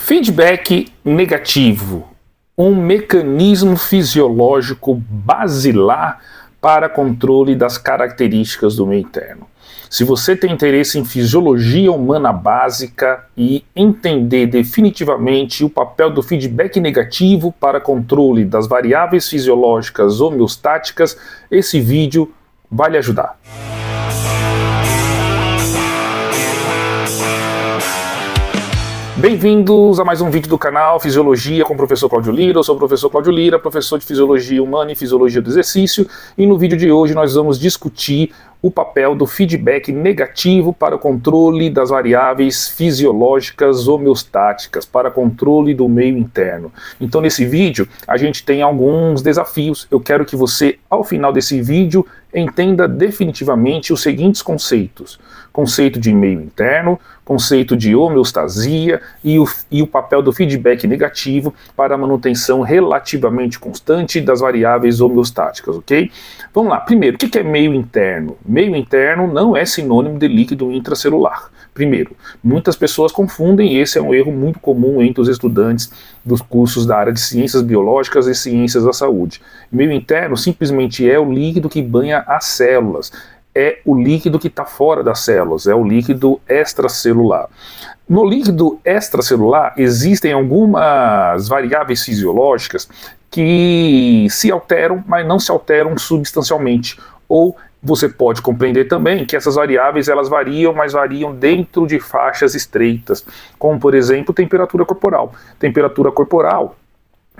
Feedback negativo, um mecanismo fisiológico basilar para controle das características do meio interno. Se você tem interesse em fisiologia humana básica e entender definitivamente o papel do feedback negativo para controle das variáveis fisiológicas homeostáticas, esse vídeo vai lhe ajudar. Bem-vindos a mais um vídeo do canal Fisiologia com o professor Cláudio Lira. Eu sou o professor Cláudio Lira, professor de Fisiologia Humana e Fisiologia do Exercício, e no vídeo de hoje nós vamos discutir o papel do feedback negativo para o controle das variáveis fisiológicas homeostáticas, para controle do meio interno. Então nesse vídeo a gente tem alguns desafios. Eu quero que você, ao final desse vídeo, entenda definitivamente os seguintes conceitos: conceito de meio interno, conceito de homeostasia e o papel do feedback negativo para a manutenção relativamente constante das variáveis homeostáticas, ok? Vamos lá. Primeiro, o que é meio interno? Meio interno não é sinônimo de líquido intracelular. Primeiro, muitas pessoas confundem, e esse é um erro muito comum entre os estudantes dos cursos da área de ciências biológicas e ciências da saúde. Meio interno simplesmente é o líquido que banha as células, é o líquido que está fora das células, é o líquido extracelular. No líquido extracelular existem algumas variáveis fisiológicas que se alteram, mas não se alteram substancialmente, ou você pode compreender também que essas variáveis elas variam, mas variam dentro de faixas estreitas, como por exemplo temperatura corporal. Temperatura corporal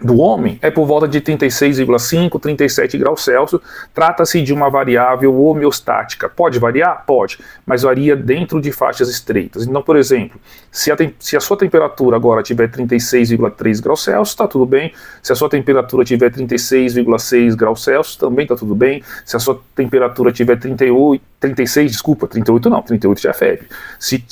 do homem é por volta de 36,5, 37 graus Celsius. Trata-se de uma variável homeostática. Pode variar? Pode, mas varia dentro de faixas estreitas. Então, por exemplo, se a sua temperatura agora tiver 36,3 graus Celsius, está tudo bem. Se a sua temperatura tiver 36,6 graus Celsius, também está tudo bem. Se a sua temperatura tiver 38 não, 38 já é febre. Se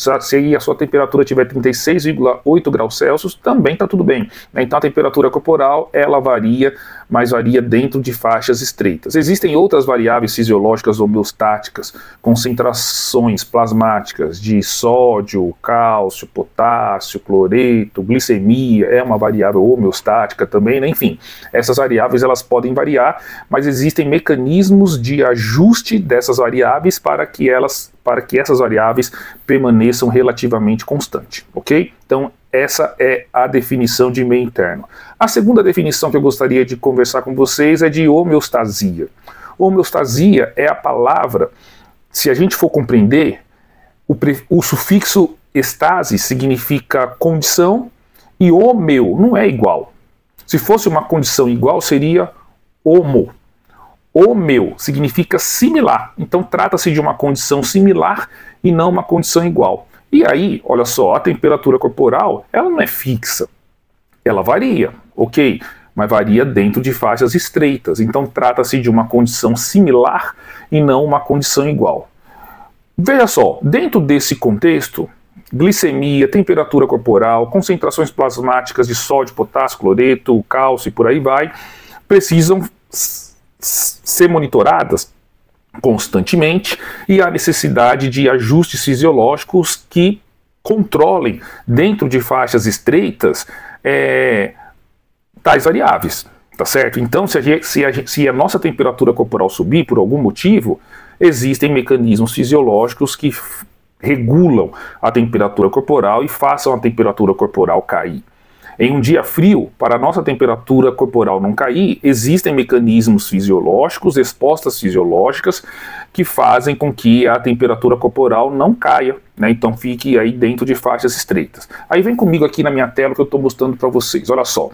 a sua temperatura tiver 36,8 graus Celsius, também está tudo bem. Então a temperatura corporal, ela varia, mas varia dentro de faixas estreitas. Existem outras variáveis fisiológicas homeostáticas, concentrações plasmáticas de sódio, cálcio, potássio, cloreto, glicemia, é uma variável homeostática também, né? Enfim, essas variáveis elas podem variar, mas existem mecanismos de ajuste dessas variáveis para que essas variáveis permaneçam relativamente constantes, ok? Então essa é a definição de meio interno. A segunda definição que eu gostaria de conversar com vocês é de homeostasia. Homeostasia é a palavra, se a gente for compreender, o sufixo estase significa condição e homeo não é igual. Se fosse uma condição igual seria homo. Homeo significa similar, então trata-se de uma condição similar e não uma condição igual. E aí, olha só, a temperatura corporal, ela não é fixa, ela varia, ok? Mas varia dentro de faixas estreitas, então trata-se de uma condição similar e não uma condição igual. Veja só, dentro desse contexto, glicemia, temperatura corporal, concentrações plasmáticas de sódio, potássio, cloreto, cálcio e por aí vai, precisam ser monitoradas constantemente, e há necessidade de ajustes fisiológicos que controlem dentro de faixas estreitas tais variáveis, tá certo? Então se a nossa temperatura corporal subir por algum motivo, existem mecanismos fisiológicos que regulam a temperatura corporal e façam a temperatura corporal cair. Em um dia frio, para a nossa temperatura corporal não cair, existem mecanismos fisiológicos, respostas fisiológicas, que fazem com que a temperatura corporal não caia, né? Então fique aí dentro de faixas estreitas. Aí vem comigo aqui na minha tela que eu estou mostrando para vocês, olha só.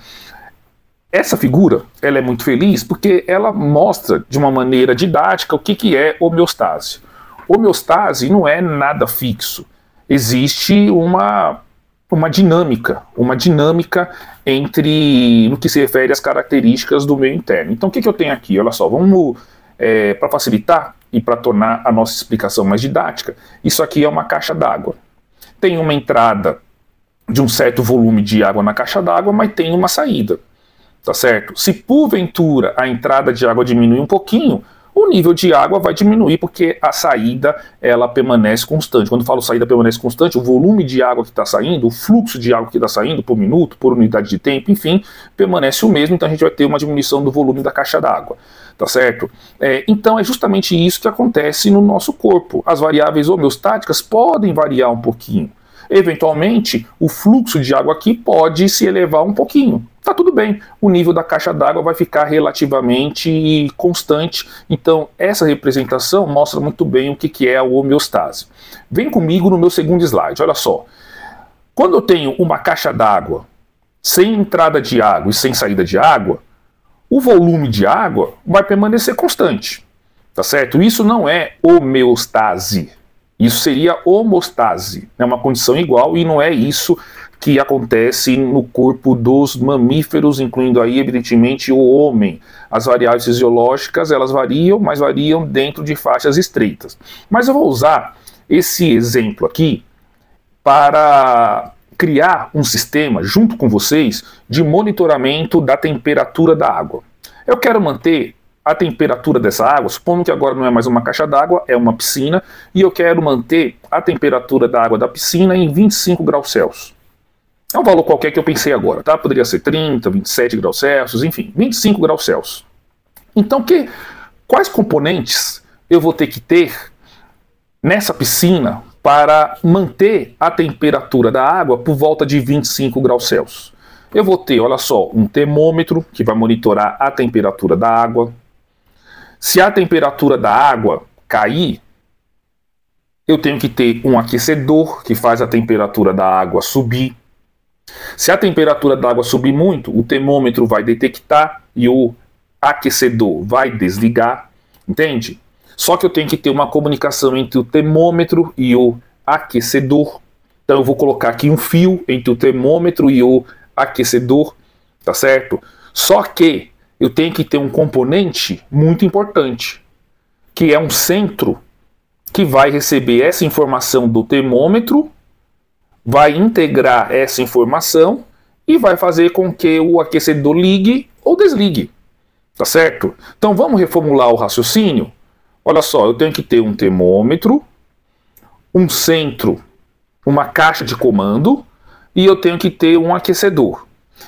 Essa figura, ela é muito feliz porque ela mostra de uma maneira didática o que é homeostase. Homeostase não é nada fixo, existe uma dinâmica entre, no que se refere às características do meio interno. Então o que eu tenho aqui? Olha só, vamos, para facilitar e para tornar a nossa explicação mais didática, isso aqui é uma caixa d'água. Tem uma entrada de um certo volume de água na caixa d'água, mas tem uma saída, tá certo? Se porventura a entrada de água diminui um pouquinho, o nível de água vai diminuir porque a saída ela permanece constante. Quando eu falo saída permanece constante, o volume de água que está saindo, o fluxo de água que está saindo por minuto, por unidade de tempo, enfim, permanece o mesmo, então a gente vai ter uma diminuição do volume da caixa d'água, tá certo? Então é justamente isso que acontece no nosso corpo. As variáveis homeostáticas podem variar um pouquinho. Eventualmente, o fluxo de água aqui pode se elevar um pouquinho. Tá tudo bem, o nível da caixa d'água vai ficar relativamente constante. Então, essa representação mostra muito bem o que é a homeostase. Vem comigo no meu segundo slide, olha só. Quando eu tenho uma caixa d'água sem entrada de água e sem saída de água, o volume de água vai permanecer constante, tá certo? Isso não é homeostase. Isso seria homostase, é uma condição igual, e não é isso que acontece no corpo dos mamíferos, incluindo aí, evidentemente, o homem. As variáveis fisiológicas, elas variam, mas variam dentro de faixas estreitas. Mas eu vou usar esse exemplo aqui para criar um sistema, junto com vocês, de monitoramento da temperatura da água. Eu quero manter a temperatura dessa água, supondo que agora não é mais uma caixa d'água, é uma piscina, e eu quero manter a temperatura da água da piscina em 25 graus Celsius. É um valor qualquer que eu pensei agora, tá? Poderia ser 30, 27 graus Celsius, enfim, 25 graus Celsius. Então, quais componentes eu vou ter que ter nessa piscina para manter a temperatura da água por volta de 25 graus Celsius? Eu vou ter, olha só, um termômetro que vai monitorar a temperatura da água. Se a temperatura da água cair, eu tenho que ter um aquecedor que faz a temperatura da água subir. Se a temperatura da água subir muito, o termômetro vai detectar e o aquecedor vai desligar, entende? Só que eu tenho que ter uma comunicação entre o termômetro e o aquecedor. Então eu vou colocar aqui um fio entre o termômetro e o aquecedor, tá certo? Só que eu tenho que ter um componente muito importante, que é um centro que vai receber essa informação do termômetro, vai integrar essa informação e vai fazer com que o aquecedor ligue ou desligue, tá certo? Então vamos reformular o raciocínio? Olha só, eu tenho que ter um termômetro, um centro, uma caixa de comando, e eu tenho que ter um aquecedor.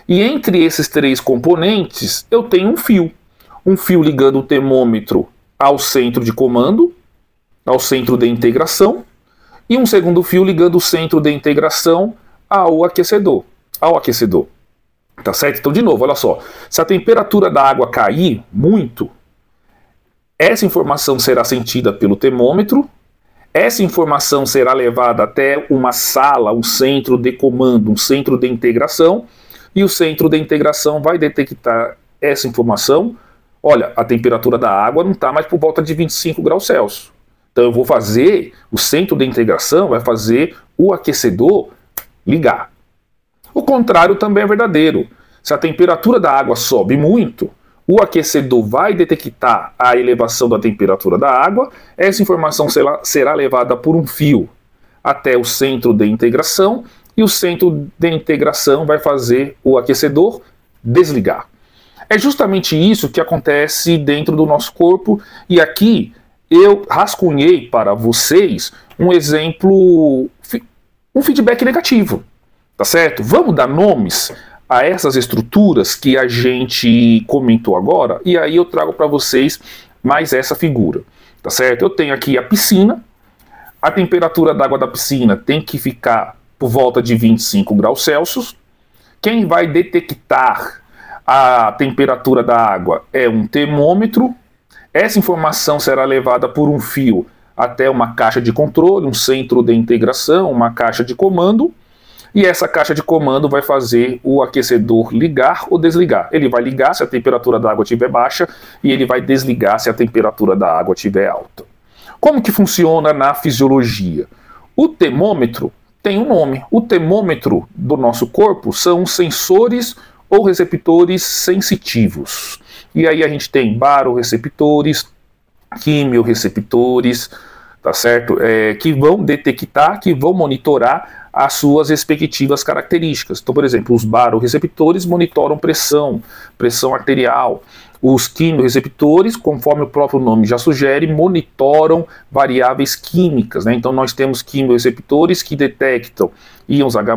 E entre esses três componentes, eu tenho um fio. Um fio ligando o termômetro ao centro de comando, ao centro de integração, e um segundo fio ligando o centro de integração ao aquecedor. Tá certo? Então, de novo, olha só. Se a temperatura da água cair muito, essa informação será sentida pelo termômetro, essa informação será levada até uma sala, um centro de comando, um centro de integração, e o centro de integração vai detectar essa informação. Olha, a temperatura da água não está mais por volta de 25 graus Celsius. Então eu vou fazer, o centro de integração vai fazer o aquecedor ligar. O contrário também é verdadeiro. Se a temperatura da água sobe muito, o aquecedor vai detectar a elevação da temperatura da água, essa informação será levada por um fio até o centro de integração, e o centro de integração vai fazer o aquecedor desligar. É justamente isso que acontece dentro do nosso corpo, e aqui eu rascunhei para vocês um exemplo, um feedback negativo, tá certo? Vamos dar nomes a essas estruturas que a gente comentou agora, e aí eu trago para vocês mais essa figura, tá certo? Eu tenho aqui a piscina, a temperatura da água da piscina tem que ficar por volta de 25 graus Celsius. Quem vai detectar a temperatura da água é um termômetro. Essa informação será levada por um fio até uma caixa de controle, um centro de integração, uma caixa de comando, e essa caixa de comando vai fazer o aquecedor ligar ou desligar. Ele vai ligar se a temperatura da água estiver baixa e ele vai desligar se a temperatura da água estiver alta. Como que funciona na fisiologia? O termômetro tem um nome. O termômetro do nosso corpo são sensores ou receptores sensitivos. E aí a gente tem barorreceptores, quimiorreceptores, tá certo? Que vão detectar, que vão monitorar as suas respectivas características. Então, por exemplo, os barorreceptores monitoram pressão arterial. Os quimiorreceptores, conforme o próprio nome já sugere, monitoram variáveis químicas, né? Então nós temos quimiorreceptores que detectam íons H+,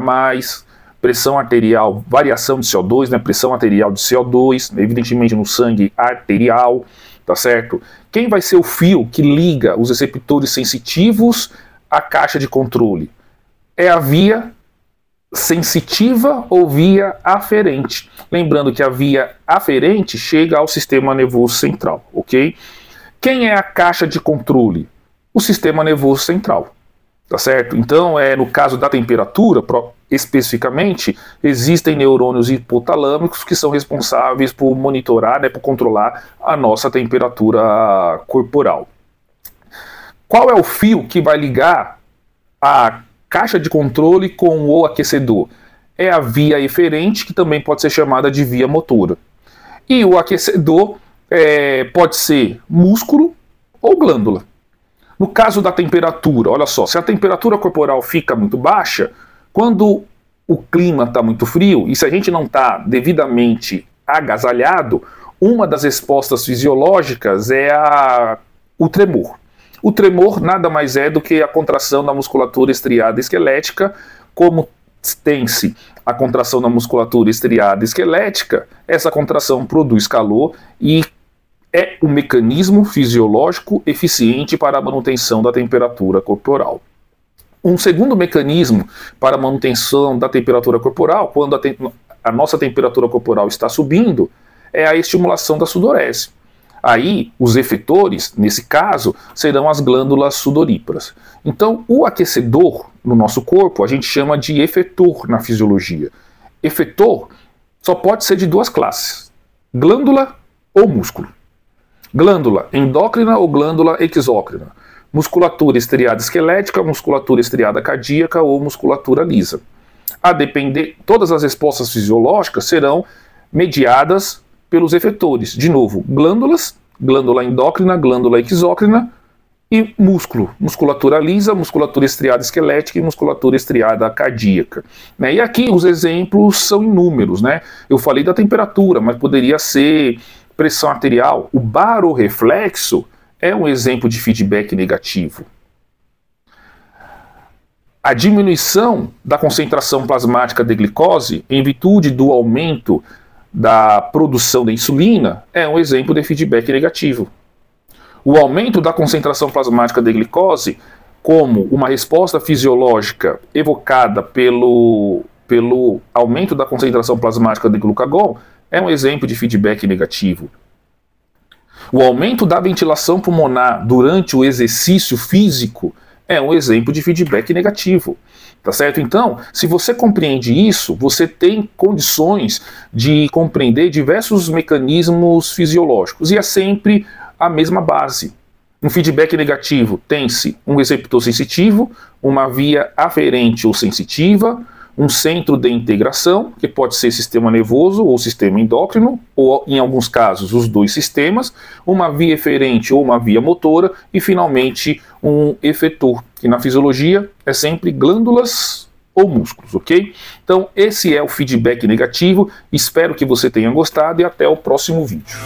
pressão arterial, variação de CO2, né? Pressão arterial de CO2, evidentemente no sangue arterial, tá certo? Quem vai ser o fio que liga os receptores sensitivos à caixa de controle? É a via sensitiva ou via aferente. Lembrando que a via aferente chega ao sistema nervoso central, ok? Quem é a caixa de controle? O sistema nervoso central, tá certo? Então, no caso da temperatura, especificamente, existem neurônios hipotalâmicos que são responsáveis por monitorar, né, por controlar a nossa temperatura corporal. Qual é o fio que vai ligar a caixa de controle com o aquecedor? É a via eferente, que também pode ser chamada de via motora. E o aquecedor pode ser músculo ou glândula. No caso da temperatura, olha só, se a temperatura corporal fica muito baixa, quando o clima está muito frio, e se a gente não está devidamente agasalhado, uma das respostas fisiológicas é o tremor. O tremor nada mais é do que a contração da musculatura estriada esquelética. Como tem-se a contração da musculatura estriada esquelética, essa contração produz calor e é um mecanismo fisiológico eficiente para a manutenção da temperatura corporal. Um segundo mecanismo para a manutenção da temperatura corporal, quando a nossa temperatura corporal está subindo, é a estimulação da sudorese. Aí, os efetores, nesse caso, serão as glândulas sudoríparas. Então, o aquecedor no nosso corpo, a gente chama de efetor na fisiologia. Efetor só pode ser de duas classes: glândula ou músculo. Glândula endócrina ou glândula exócrina. Musculatura estriada esquelética, musculatura estriada cardíaca ou musculatura lisa. A depender, todas as respostas fisiológicas serão mediadas pelos efetores. De novo, glândulas, glândula endócrina, glândula exócrina e músculo, musculatura lisa, musculatura estriada esquelética e musculatura estriada cardíaca. Né? E aqui os exemplos são inúmeros, né? Eu falei da temperatura, mas poderia ser pressão arterial. O barorreflexo é um exemplo de feedback negativo. A diminuição da concentração plasmática de glicose em virtude do aumento da produção da insulina é um exemplo de feedback negativo. O aumento da concentração plasmática de glicose, como uma resposta fisiológica evocada pelo aumento da concentração plasmática de glucagon, é um exemplo de feedback negativo. O aumento da ventilação pulmonar durante o exercício físico é um exemplo de feedback negativo. Tá certo? Então, se você compreende isso, você tem condições de compreender diversos mecanismos fisiológicos. E é sempre a mesma base. No feedback negativo tem-se um receptor sensitivo, uma via aferente ou sensitiva, um centro de integração, que pode ser sistema nervoso ou sistema endócrino, ou em alguns casos os dois sistemas, uma via eferente ou uma via motora, e finalmente um efetor, que na fisiologia é sempre glândulas ou músculos, ok? Então esse é o feedback negativo, espero que você tenha gostado e até o próximo vídeo.